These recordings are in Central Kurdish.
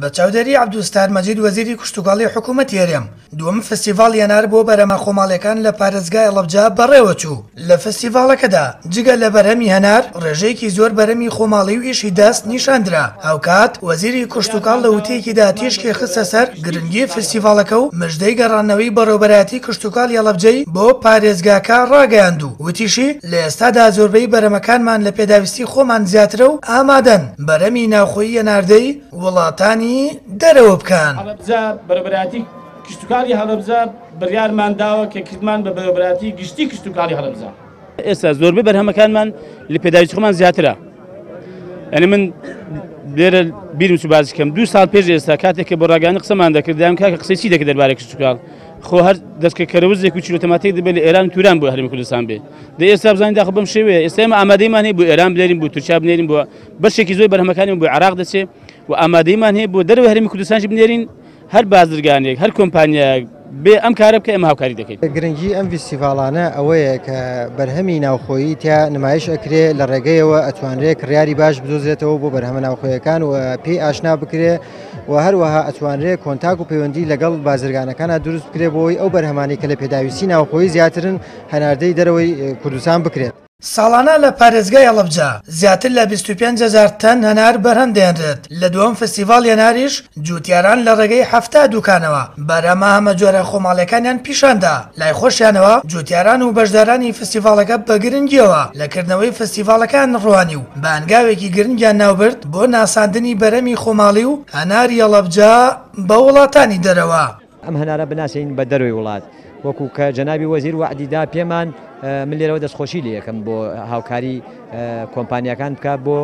بە چاودێری عەبدولستار مەجید وەزیری کشتوکاڵی حکوومەتی هەرێم دووەم فستیڤاڵ هێنار بۆ بەرهەمە خۆماڵیەکان لە پارێزگای ئەڵەبجە بەڕێوە چوو. لە فستیڤاڵەکەدا جگە لە بەرهەمی هەنار ڕێژەیەکی زۆر بەرهەمی خۆماڵی و ئیشی دەست نیشاندرا. هاوکات وەزیری کشتوکاڵ لە وتەیەکیدا تیشکی خستە سەر گرنگی فستیڤاڵەکە و مژدەی گەڕانەوەی بەڕێوەبەرایەتی کشتوکاڵی ئەڵەبجەی بۆ پارێزگاکە ڕاگەیاند و وتیشی لە ئێستادا زۆربەی بەرهەمەکانمان لە پێداویستی خۆمان زیاترە و ئامادەن بەرهەمی ناوخۆیی هێناردەی وڵاتانی دەرەوە بکەن. هەڵەبجە بەرەبەراتی کشتوکاڵی هەڵەبجە بڕیارمان داوە کە کردمان بە بەرەبەراتی گشتی کشتوکاڵی هەڵەبجە. ئێستا زۆربەی بەرهەمەکانمان لە پێداویستی خۆمان زیاترە. یعنی من لێرە بیرم چوو باسی کەم 2 ساڵ پێش ئێستا کاتێک کە بۆ ڕاگەیاندن قسەمان دەکرد دەیان کاکە قسەی چی دەکرد دەربارەی کشتوکاڵ؟ خۆ هەر دەستکەکەرەوەزێک و چیرۆتەماتیک دەبێت لە ئێران تووران بۆ هەرێمی کوردستان بێت. ئێستا بزانین داخە بەم شێوەیە ئێستا ئێمە ئامادەیمان هەیە بۆ ئێران بنێرین، بۆ تورکیا بنێرین، بۆ بەشێکی زۆر بەرهەمەکانیمان بۆ عێراق دەچێت و ئامادەیمان هەیە بۆ دەرەوەی هەرێمی کوردستانیش بنێرین. هەر بازرگانێک هەر کۆمپانیایەک بێ ئەم کارە بکە ئێمە هاوکاری دەکەین. گرنگی ئەم فستیڤاڵانە ئەوەیە کە بەرهەمی ناوخۆیی تیا نمایش ئەکرێ لە ڕێگەیەوە ئەتوانرێت کڕیاری باش بدۆزێتەوە بۆ بەرهەمە ناوخۆیەکان و پێی ئاشنا بکرێ و هەروەها ئەتوانرێت کۆنتاک و پەیوەندی لەگەڵ بازرگانەکانە دروست بکرێ بۆی ئەو بەرهەمانی کە لە پێداویستی ناوخۆیی زیاترن هەناردەی دەرەوەی کوردستان بکرێت. ساڵانە لە پارێزگای ئەڵەبجە زیاتر لە 25,000 تەن هەنار بەرهەم دێنرێت. لە دووەم فستیڤاڵ هێناریش جوتیاران لە ڕێگەی 70 دوکانەوە بەرهەمە هەمە جۆرە خۆماڵیەکانیان پیشاندا. لای خۆشیانەوە جوتیاران و بەشدارانی فستیڤاڵەکە بە گرنگیەوە لەکردنەوەی فستیڤاڵەکان ڕوانی و بە ئەنگاوێکی گرنگیان ناوبرد بۆ ناساندنی بەرهەمی خۆماڵی و هەناری ئەڵەبجە بە وڵاتانی دەرەوە. ئەم هەنارە بناسین بە دەروی وڵات وەکو کە جەنابی وەزیر وعدیدا پێمان من لێرەوە دەستخۆشی لێ یەکەم بۆ هاوکاری کۆمپانیەکان بکە بۆ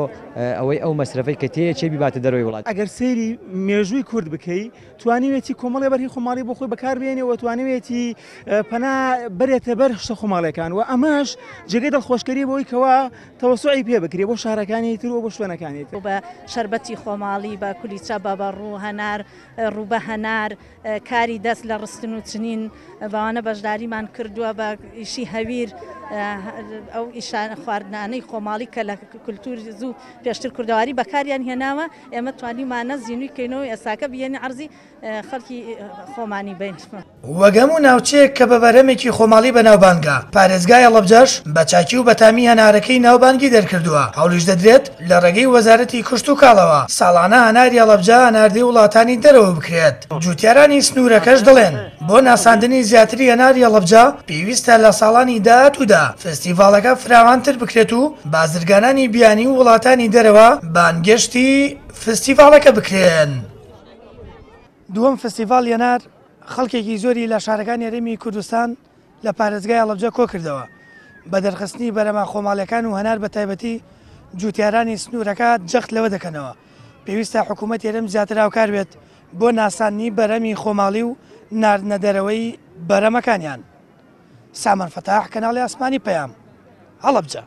ئەوەی ئەو مەسرفەی کە تێ چێ بیباتە دەروی وڵات. ئەگەر سەیری مێژووی کورد بکەی توانیوێتی کۆمەڵی بەرهی خۆماڵی بۆ خۆی بەکاربێنێ و توانیوێتی پەنا بەرێتە بەر شتە خۆماڵیەکان و ئەمەش جێگەی دڵخۆشکەری بۆی کەوا تەوەسوعی پێ بکرێ بۆ شارەکانی تر و بۆ شوێنەکانی تر. بە شەربەتی خۆماڵی بە کولیچە بەڕوو هەنار ڕووبە هەنار کاری دەست لە ڕستن و چنین بەوانە بەشداریمان کردووە بە ئیشی هەویر ئەو ئیشان خواردنانەی خۆماڵی کە لە کولتور زوو پێشتر کوردەواری بەکاریان هێناوە ئێمە توانیمانە زیینوی کەینەوە ئێساکە بێنی عەرزی خەڵکی خۆمانی بین. وەگەم و ناوچەیەک کە بە بەرهەمێکی خۆماڵی بەناوبانگە پارێزگای ئەڵەبجەش بە چاکی و بەتامی هەنارەکەی ناوبانگی دەرکردووە. هەوڵیش دەدرێت لە ڕێگەی وەزارەتی کشتوکاڵەوە ساڵانە هەناری ئەڵەبجە هەناردەی وڵاتانی دەرەوە بکرێت. جوتیارانی سنوورەکەش دڵێن بۆ ناساندنی زیاتری هەناری ئەڵەبجە پێویستە لە ساڵانی داهاتوودا فستیڤاڵەکە فراوانتر بکرێت و بازرگانانی بیانی و وڵاتانی دەرەوە بانگشتی فستیڤاڵەکە بکرێن. دووەم فستیڤاڵ هێنار خەڵکێکی زۆری لە شارەکانی هەرێمی کوردستان لە پارێزگای ئەڵەبجە کۆ کردەوە بە دەرخستنی بەرهەمە خۆماڵیەکان و هەنار بە تایبەتی جوتیارانی سنوورەکە جەخت لەوە دەکەنەوە. پێویستە حکوومەت هەرێم زیاتر هاوکار بێت بۆ ناساندنی بەرهەمی خۆماڵی و ناردنە دەرەوەی بەرهەمەکانیان. سامان فەتاح، کەناڵی ئاسمانی پەیام، هەڵەبجە.